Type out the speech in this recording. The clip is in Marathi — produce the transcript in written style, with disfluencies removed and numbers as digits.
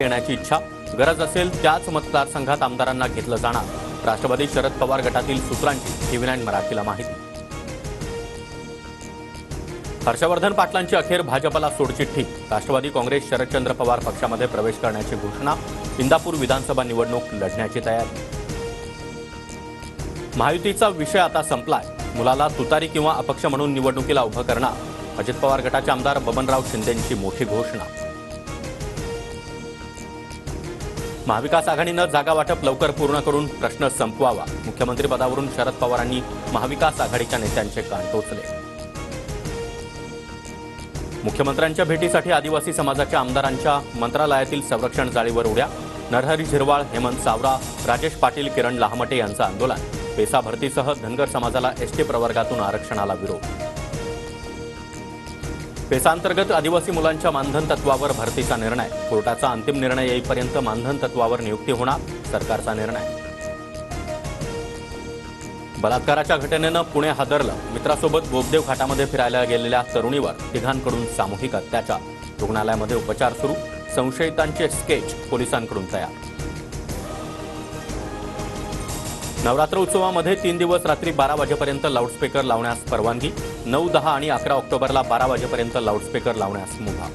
येण्याची इच्छा, गरज असेल त्याच मतदारसंघात आमदारांना घेतलं जाणार। राष्ट्रवादी शरद पवार गटातील सूत्रांची टीव्ही9 मराठीला माहिती। हर्षवर्धन पाटलांची अखेर भाजपला सोडचिठ्ठी। राष्ट्रवादी काँग्रेस शरदचंद्र पवार पक्षामध्ये प्रवेश करण्याची घोषणा। इंदापूर विधानसभा निवडणूक लढण्याची तयारी। महायुतीचा विषय आता संपलाय। मुलाला तुतारी किंवा अपक्ष म्हणून निवडणुकीला उभं करणार। अजित पवार गटाचे आमदार बबनराव शिंदेंची मोठी घोषणा। महाविकास आघाडीनं जागा वाटप लवकर पूर्ण करून प्रश्न संपवावा। मुख्यमंत्री पदावरून शरद पवारांनी महाविकास आघाडीच्या नेत्यांचे कान टोचले। मुख्यमंत्र्यांच्या भेटीसाठी आदिवासी समाजाच्या आमदारांच्या मंत्रालयातील संरक्षण जाळीवर उड्या। नरहरी झिरवाळ, हेमंत सावरा, राजेश पाटील, किरण लहामटे यांचं आंदोलन। पेसा भरतीसह धनगर समाजाला एसटी प्रवर्गातून आरक्षणाला विरोध। पेसांतर्गत आदिवासी मुलांच्या मानधन तत्वावर भरतीचा निर्णय। कोर्टाचा अंतिम निर्णय येईपर्यंत मानधन तत्वावर नियुक्ती होणार, सरकारचा निर्णय। बलात्काराच्या घटनेनं पुणे हादरलं। मित्रासोबत बोगदेव घाटामध्ये फिरायला गेलेल्या तरुणीवर तिघांकडून सामूहिक अत्याचार। रुग्णालयामध्ये उपचार सुरू। संशयितांचे स्केच पोलिसांकडून तयार। नवरात्र उत्सवामध्ये 3 दिवस रात्री 12 वाजेपर्यंत लाऊडस्पीकर लावण्यास परवानगी। 9, 10 आणि 11 ऑक्टोबरला 12 वाजेपर्यंत लाऊडस्पीकर लावण्यास मुभा।